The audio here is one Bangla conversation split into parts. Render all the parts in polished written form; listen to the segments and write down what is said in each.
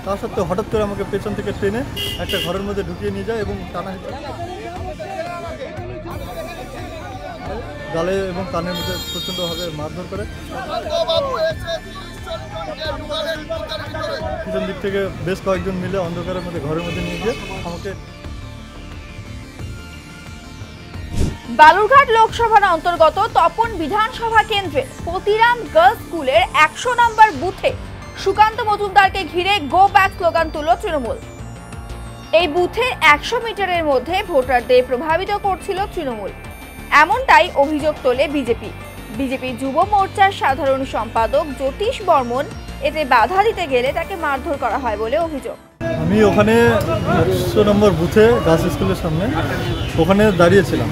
তা সত্ত্বেও হঠাৎ করে আমাকে পেছন থেকে টেনে একটা ঘরের মধ্যে ঢুকিয়ে নিয়ে যায় এবং টানা গালে এবং কানের মধ্যে প্রচণ্ডভাবে মারধর করে। পিছন দিক থেকে বেশ কয়েকজন মিলে অন্ধকারের মধ্যে ঘরের মধ্যে নিয়ে গিয়ে আমাকে। বালুরঘাট লোকসভার অন্তর্গত তপন বিধানসভা কেন্দ্রের পতিরাম গার্লস স্কুলের 100 নম্বর বুথে সুকান্ত মজুমদারকে ঘিরে গো ব্যাক স্লোগান তুলল তৃণমূল। এই বুথে 100 মিটারের মধ্যে ভোটারদের প্রভাবিত করছিল তৃণমূল, এমনটাই অভিযোগ তোলে বিজেপি যুব মোর্চার সাধারণ সম্পাদক জ্যোতিষ বর্মন। এতে বাধা দিতে গেলে তাকে মারধর করা হয় বলে অভিযোগ। আমি ওখানে 100 নম্বর বুথে গার্লস স্কুলের সামনে ওখানে দাঁড়িয়েছিলাম,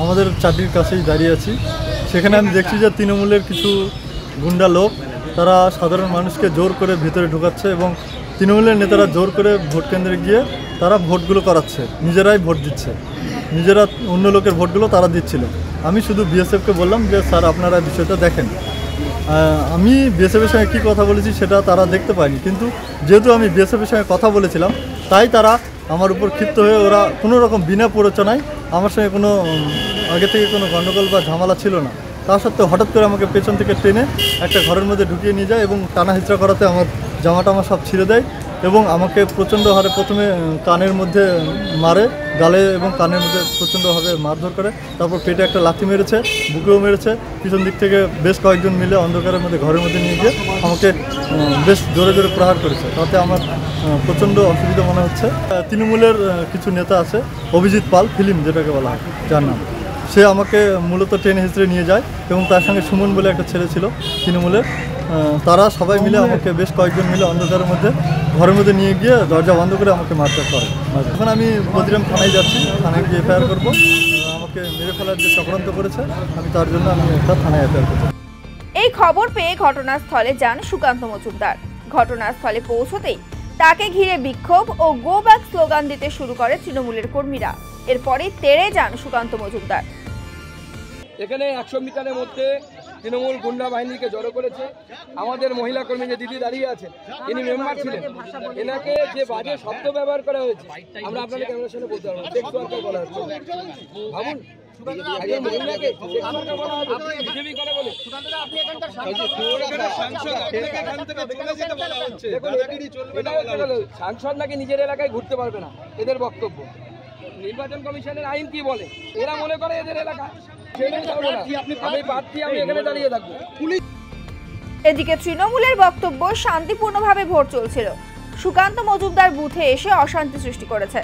আমাদের চাকরির কাছেই দাঁড়িয়ে আছি। সেখানে আমি দেখছি যে তৃণমূলের কিছু গুন্ডা লোক তারা সাধারণ মানুষকে জোর করে ভিতরে ঢোকাচ্ছে এবং তৃণমূলের নেতারা জোর করে ভোট কেন্দ্রে গিয়ে তারা ভোটগুলো করাচ্ছে, নিজেরাই ভোট দিচ্ছে, নিজেরা অন্য লোকের ভোটগুলো তারা দিচ্ছিল। আমি শুধু বিএসএফকে বললাম যে স্যার আপনারা বিষয়টা দেখেন। আমি বিএসএফের সঙ্গে কী কথা বলেছি সেটা তারা দেখতে পায়নি, কিন্তু যেহেতু আমি বিএসএফের সঙ্গে কথা বলেছিলাম তাই তারা আমার উপর ক্ষিপ্ত হয়ে ওরা কোনো রকম বিনা প্ররোচনায়, আমার সঙ্গে কোনো আগে থেকে কোনো গণ্ডগোল বা ঝামেলা ছিল না, তা সত্ত্বেও হঠাৎ করে আমাকে পেছন থেকে টেনে একটা ঘরের মধ্যে ঢুকিয়ে নিয়ে যায় এবং টানা হিচড়া করাতে আমার জামাটা আমার সব ছিঁড়ে দেয় এবং আমাকে প্রচণ্ড হারে প্রথমে কানের মধ্যে মারে, গালে এবং কানের মধ্যে প্রচণ্ডভাবে মারধর করে। তারপর পেটে একটা লাথি মেরেছে, বুকেও মেরেছে। পিছন দিক থেকে বেশ কয়েকজন মিলে অন্ধকারের মধ্যে ঘরের মধ্যে নিয়ে গিয়ে আমাকে বেশ জোরে জোরে প্রহার করেছে। তাতে আমার প্রচণ্ড অসুবিধা মনে হচ্ছে। তৃণমূলের কিছু নেতা আছে, অভিজিৎ পাল ফিল্ম যেটাকে বলা হয়, যার নাম, সে আমাকে মূলত টেনে হিচড়ে নিয়ে যায় এবং তার সঙ্গে সুমন বলে একটা ছেলে ছিল তৃণমূলের। তারা সবাই মিলে আমাকে বেশ কয়েকজন মিলে অন্ধকারের মধ্যে ঘরের মধ্যে নিয়ে গিয়ে দরজা বন্ধ করে আমাকে মারধর করে। এখন আমি পতিরাম থানায় যাচ্ছি, থানায় গিয়ে এফআইআর করবো। আমাকে মেরে ফেলার যে চক্রান্ত করেছে আমি তার জন্য আমি একটা থানায় এফআইআর করবো। এই খবর পেয়ে ঘটনাস্থলে যান সুকান্ত মজুমদার। ঘটনাস্থলে পৌঁছতেই তাকে ঘিরে বিক্ষোভ ও গো ব্যাক স্লোগান দিতে শুরু করে তৃণমূলের কর্মীরা। এরপরে তেড়ে যান সুকান্ত মজুমদার। এখানে 100 মিটারের মধ্যে তৃণমূল গুন্ডা বাহিনীকে জড়ো করেছে। আমাদের মহিলা কর্মী যে দিদি দাঁড়িয়ে আছে, ইনি মেম্বার ছিলেন, এনাকে যে বাজে শব্দ ব্যবহার করা হয়েছে আমরা আপনাদের ক্যামেরার সামনে বলতে পারবো। সেক্স ওয়ার্কার বলা হচ্ছে, ভাবুন একজন মহিলাকে সেক্স ওয়ার্কার বলা হচ্ছে, বিজেপি করে বলে। সাংসদ নাকি নিজের এলাকায় ঘুরতে পারবে না, এদের বক্তব্য। নির্বাচন কমিশনের আইন কি বলে? এরা মনে করে এদের এলাকা, এদিকে তৃণমূলের বক্তব্য শান্তিপূর্ণভাবে ভোট চলছিল, সুকান্ত মজুমদার বুথে এসে অশান্তি সৃষ্টি করেছে।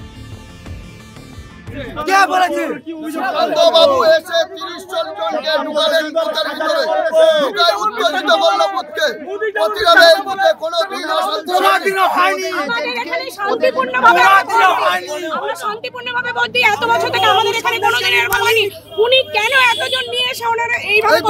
শান্তিপূর্ণভাবে ভোট দিই, এত বছর থেকে আমাদের এখানে কোনোদিন এরকম হয়নি। উনি কেন এতজন নিয়ে এসে ওনারা এইভাবে